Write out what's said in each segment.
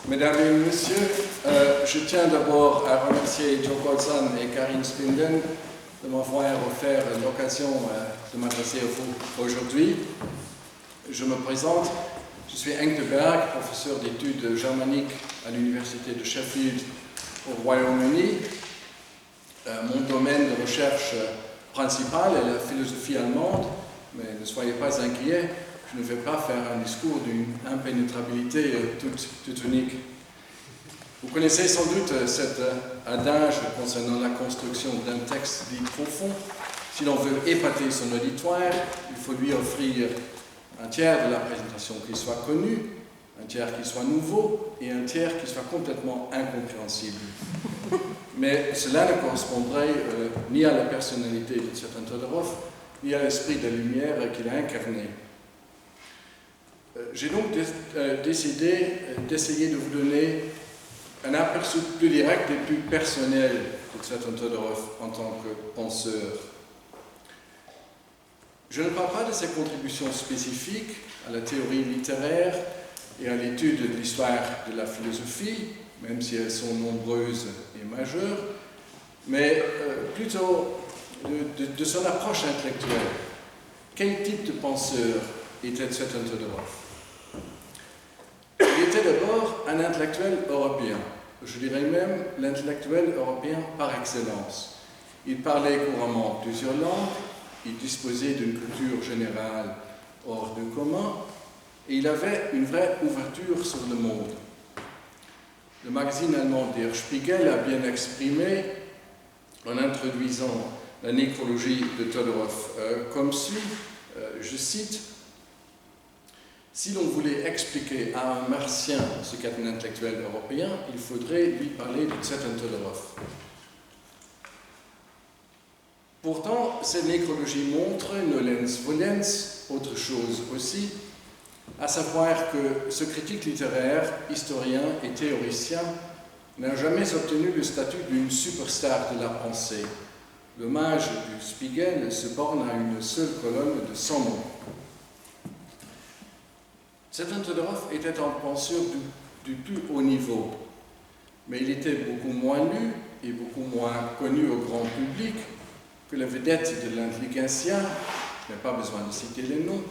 Mesdames et messieurs, je tiens d'abord à remercier Joe Colson et Karine Spinden de m'avoir offert l'occasion de m'adresser à vous aujourd'hui. Je me présente, je suis Henk de Berg, professeur d'études germaniques à l'Université de Sheffield au Royaume-Uni. Mon domaine de recherche principal est la philosophie allemande, mais ne soyez pas inquiets, je ne vais pas faire un discours d'une impénétrabilité toute unique. Vous connaissez sans doute cet adage concernant la construction d'un texte dit profond. Si l'on veut épater son auditoire, il faut lui offrir un tiers de la présentation qui soit connu, un tiers qui soit nouveau et un tiers qui soit complètement incompréhensible. Mais cela ne correspondrait ni à la personnalité de Tzvetan Todorov, ni à l'esprit de lumière qu'il a incarné. J'ai donc décidé d'essayer de vous donner un aperçu plus direct et plus personnel de Tzvetan Todorov en tant que penseur. Je ne parle pas de ses contributions spécifiques à la théorie littéraire et à l'étude de l'histoire de la philosophie, même si elles sont nombreuses et majeures, mais plutôt de son approche intellectuelle. Quel type de penseur était Tzvetan Todorov? Il était d'abord un intellectuel européen, je dirais même l'intellectuel européen par excellence. Il parlait couramment plusieurs langues, il disposait d'une culture générale hors du commun, et il avait une vraie ouverture sur le monde. Le magazine allemand Der Spiegel a bien exprimé, en introduisant la nécrologie de Todorov, comme suit, je cite, « Si l'on voulait expliquer à un martien ce qu'est un intellectuel européen, il faudrait lui parler de Tzvetan Todorov. » Pourtant, cette nécrologie montre, nolens volens, autre chose aussi, à savoir que ce critique littéraire, historien et théoricien n'a jamais obtenu le statut d'une superstar de la pensée. L'hommage du Spiegel se borne à une seule colonne de 100 mots. Tzvetan Todorov était un penseur du plus haut niveau, mais il était beaucoup moins lu et beaucoup moins connu au grand public que la vedette de l'intelligentsia, je n'ai pas besoin de citer les noms,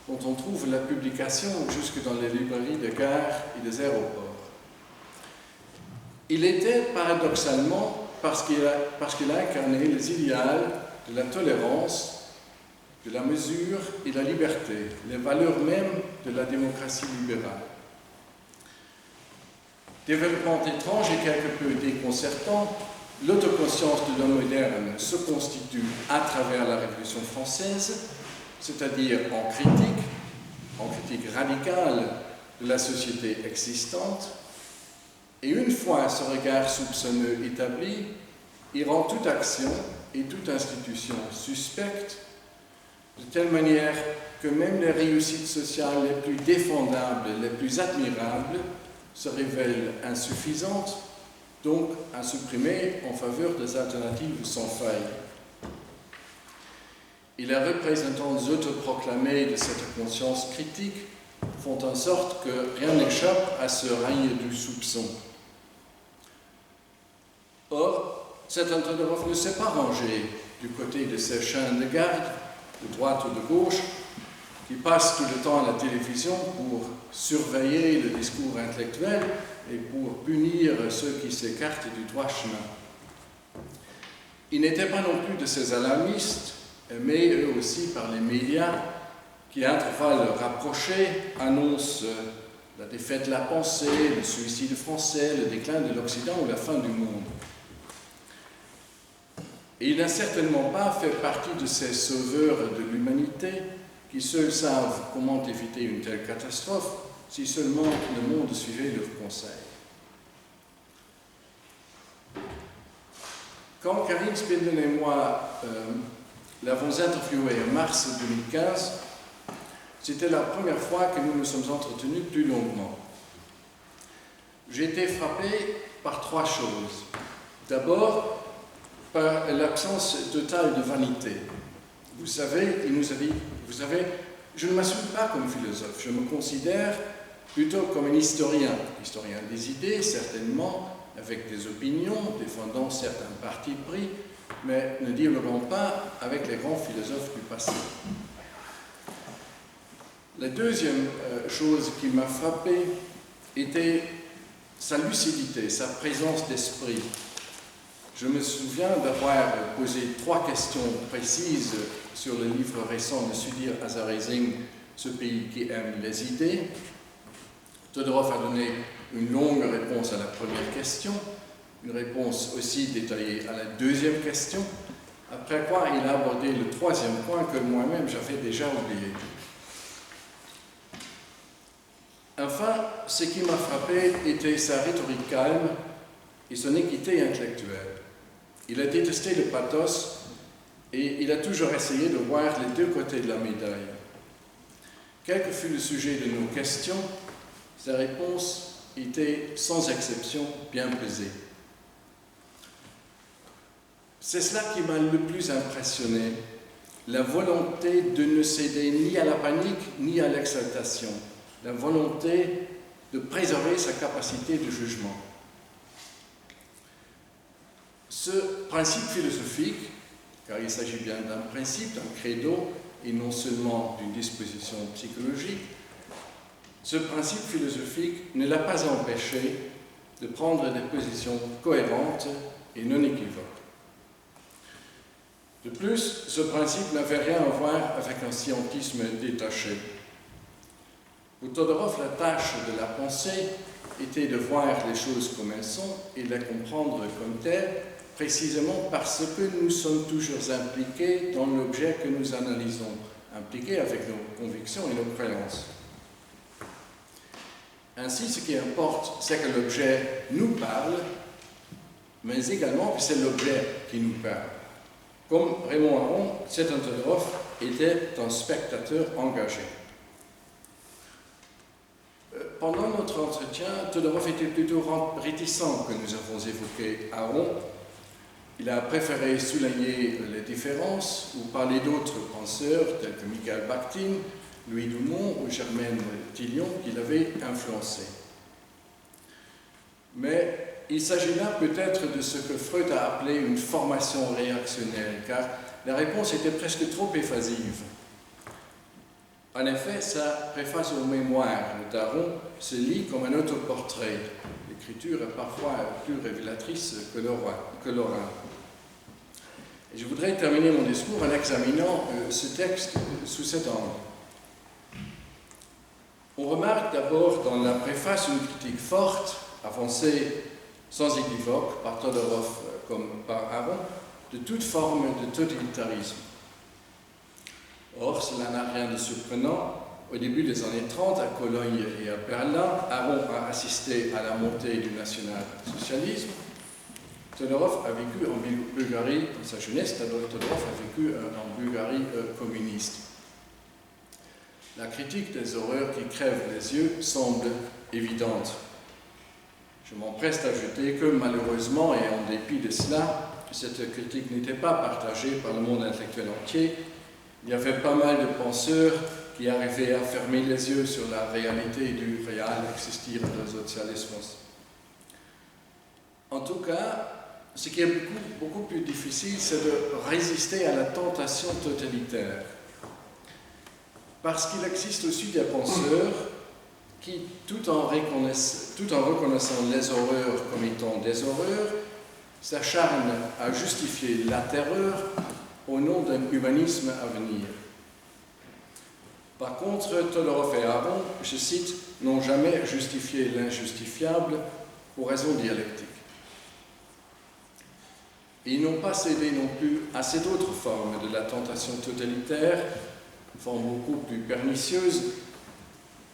dont on trouve la publication jusque dans les librairies de gares et des aéroports. Il était paradoxalement, parce qu'il a incarné les idéaux de la tolérance, de la mesure et de la liberté, les valeurs mêmes de la démocratie libérale. Développement étrange et quelque peu déconcertant, l'autoconscience de l'homme moderne se constitue à travers la Révolution française, c'est-à-dire en critique radicale de la société existante, et une fois ce regard soupçonneux établi, il rend toute action et toute institution suspecte, de telle manière que même les réussites sociales les plus défendables, les plus admirables, se révèlent insuffisantes, donc à supprimer en faveur des alternatives sans faille. Et les représentants autoproclamés de cette conscience critique font en sorte que rien n'échappe à ce règne du soupçon. Or, Tzvetan Todorov ne s'est pas rangé du côté de ces chiens de garde, de droite ou de gauche, qui passent tout le temps à la télévision pour surveiller le discours intellectuel et pour punir ceux qui s'écartent du droit chemin. Il n'était pas non plus de ces alarmistes, mais eux aussi par les médias, qui à intervalles rapprochés annoncent la défaite de la pensée, le suicide français, le déclin de l'Occident ou la fin du monde. Et il n'a certainement pas fait partie de ces sauveurs de l'humanité qui seuls savent comment éviter une telle catastrophe si seulement le monde suivait leurs conseils. Quand Karine Spinden et moi l'avons interviewé en mars 2015, c'était la première fois que nous nous sommes entretenus plus longuement. J'ai été frappé par trois choses. D'abord, par l'absence totale de vanité. Vous savez, je ne m'assume pas comme philosophe, je me considère plutôt comme un historien des idées, certainement, avec des opinions, défendant certains partis pris, mais ne dialoguant pas avec les grands philosophes du passé. La deuxième chose qui m'a frappé était sa lucidité, sa présence d'esprit. Je me souviens d'avoir posé 3 questions précises sur le livre récent de Sudhir Hazarising, Ce pays qui aime les idées. Todorov a donné une longue réponse à la première question, une réponse aussi détaillée à la deuxième question, après quoi il a abordé le troisième point que moi-même j'avais déjà oublié. Enfin, ce qui m'a frappé était sa rhétorique calme et son équité intellectuelle. Il a détesté le pathos et il a toujours essayé de voir les deux côtés de la médaille. Quel que fût le sujet de nos questions, sa réponse était sans exception bien pesée. C'est cela qui m'a le plus impressionné, la volonté de ne céder ni à la panique ni à l'exaltation, la volonté de préserver sa capacité de jugement. Ce principe philosophique, car il s'agit bien d'un principe, d'un credo, et non seulement d'une disposition psychologique, ce principe philosophique ne l'a pas empêché de prendre des positions cohérentes et non équivoques. De plus, ce principe n'avait rien à voir avec un scientisme détaché. Pour Todorov, la tâche de la pensée était de voir les choses comme elles sont et de les comprendre comme telles, précisément parce que nous sommes toujours impliqués dans l'objet que nous analysons, impliqués avec nos convictions et nos croyances. Ainsi, ce qui importe, c'est que l'objet nous parle, mais également que c'est l'objet qui nous parle. Comme Raymond Aron, Tsetan Todorov était un spectateur engagé. Pendant notre entretien, Todorov était plutôt réticent que nous avons évoqué Aron. Il a préféré souligner les différences ou parler d'autres penseurs tels que Mikhail Bakhtin, Louis Dumont ou Germaine Tillion qui l'avaient influencé. Mais il s'agit là peut-être de ce que Freud a appelé une formation réactionnelle, car la réponse était presque trop évasive. En effet, sa préface aux mémoires d'Aron se lit comme un autoportrait. L'écriture est parfois plus révélatrice que l'oral. Et je voudrais terminer mon discours en examinant ce texte sous cet angle. On remarque d'abord dans la préface une critique forte, avancée sans équivoque par Todorov comme par Aron, de toute forme de totalitarisme. Or, cela n'a rien de surprenant. Au début des années 30, à Cologne et à Berlin, Aron a assisté à la montée du national-socialisme. Todorov a vécu en Bulgarie, dans sa jeunesse, Todorov a vécu en Bulgarie communiste. La critique des horreurs qui crèvent les yeux semble évidente. Je m'empresse d'ajouter que malheureusement, et en dépit de cela, cette critique n'était pas partagée par le monde intellectuel entier. Il y avait pas mal de penseurs qui arrivaient à fermer les yeux sur la réalité du real existir des socialismos. En tout cas, ce qui est beaucoup plus difficile, c'est de résister à la tentation totalitaire. Parce qu'il existe aussi des penseurs qui, tout en reconnaissant les horreurs comme étant des horreurs, s'acharnent à justifier la terreur au nom d'un humanisme à venir. Par contre, Todorov et Aron, je cite, n'ont jamais justifié l'injustifiable pour raison dialectique. Et ils n'ont pas cédé non plus à cette autre forme de la tentation totalitaire, forme beaucoup plus pernicieuse,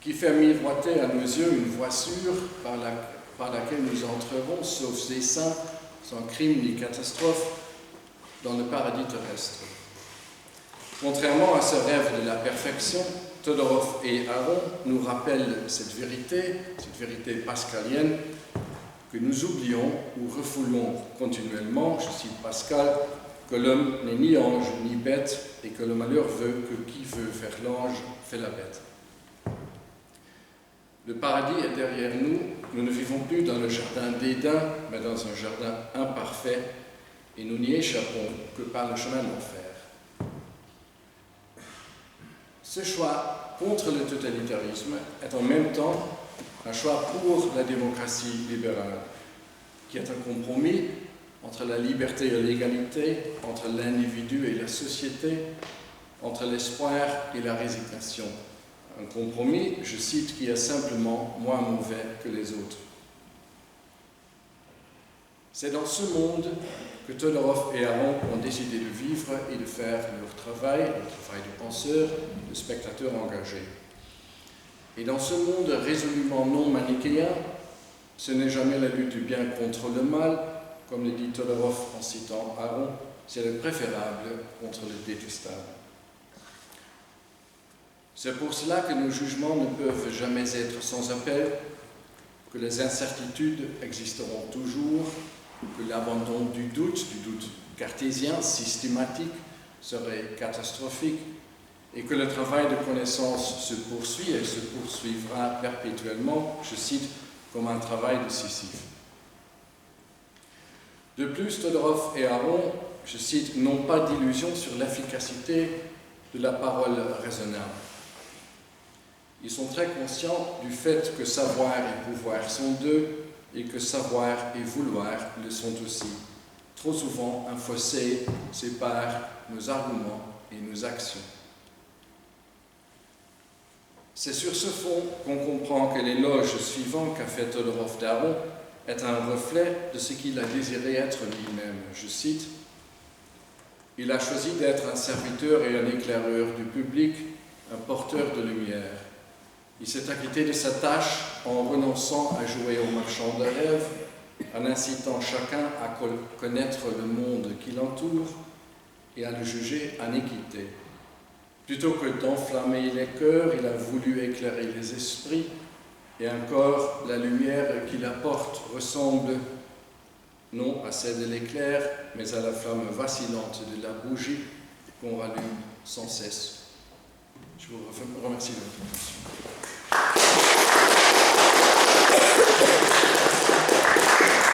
qui fait miroiter à nos yeux une voie sûre par laquelle nous entrerons, sauf dessein, sans crime ni catastrophe, dans le paradis terrestre. Contrairement à ce rêve de la perfection, Todorov et Aron nous rappellent cette vérité pascalienne, que nous oublions ou refoulons continuellement, je cite Pascal, que l'homme n'est ni ange ni bête et que le malheur veut que qui veut faire l'ange fait la bête. Le paradis est derrière nous, nous ne vivons plus dans le jardin d'Éden, mais dans un jardin imparfait, et nous n'y échappons que par le chemin de l'enfer. Ce choix contre le totalitarisme est en même temps un choix pour la démocratie libérale, qui est un compromis entre la liberté et l'égalité, entre l'individu et la société, entre l'espoir et la résignation. Un compromis, je cite, qui est simplement moins mauvais que les autres. C'est dans ce monde que Todorov et Aron ont décidé de vivre et de faire leur travail, le travail de penseur, de spectateur engagé. Et dans ce monde résolument non manichéen, ce n'est jamais la lutte du bien contre le mal, comme le dit Todorov en citant Aron, c'est le préférable contre le détestable. C'est pour cela que nos jugements ne peuvent jamais être sans appel, que les incertitudes existeront toujours, que l'abandon du doute cartésien, systématique, serait catastrophique, et que le travail de connaissance se poursuit et se poursuivra perpétuellement, je cite, comme un travail de Sisyphe. De plus, Todorov et Aron, je cite, n'ont pas d'illusion sur l'efficacité de la parole raisonnable. Ils sont très conscients du fait que savoir et pouvoir sont deux, et que savoir et vouloir le sont aussi. Trop souvent, un fossé sépare nos arguments et nos actions. C'est sur ce fond qu'on comprend que l'éloge suivant qu'a fait Todorov d'Aron est un reflet de ce qu'il a désiré être lui-même. Je cite, « Il a choisi d'être un serviteur et un éclaireur du public, un porteur de lumière. Il s'est acquitté de sa tâche en renonçant à jouer au marchand de rêves, en incitant chacun à connaître le monde qui l'entoure et à le juger en équité. Plutôt que d'enflammer les cœurs, il a voulu éclairer les esprits, et encore la lumière qu'il apporte ressemble non à celle de l'éclair, mais à la flamme vacillante de la bougie qu'on rallume sans cesse. » Je vous remercie de votre attention.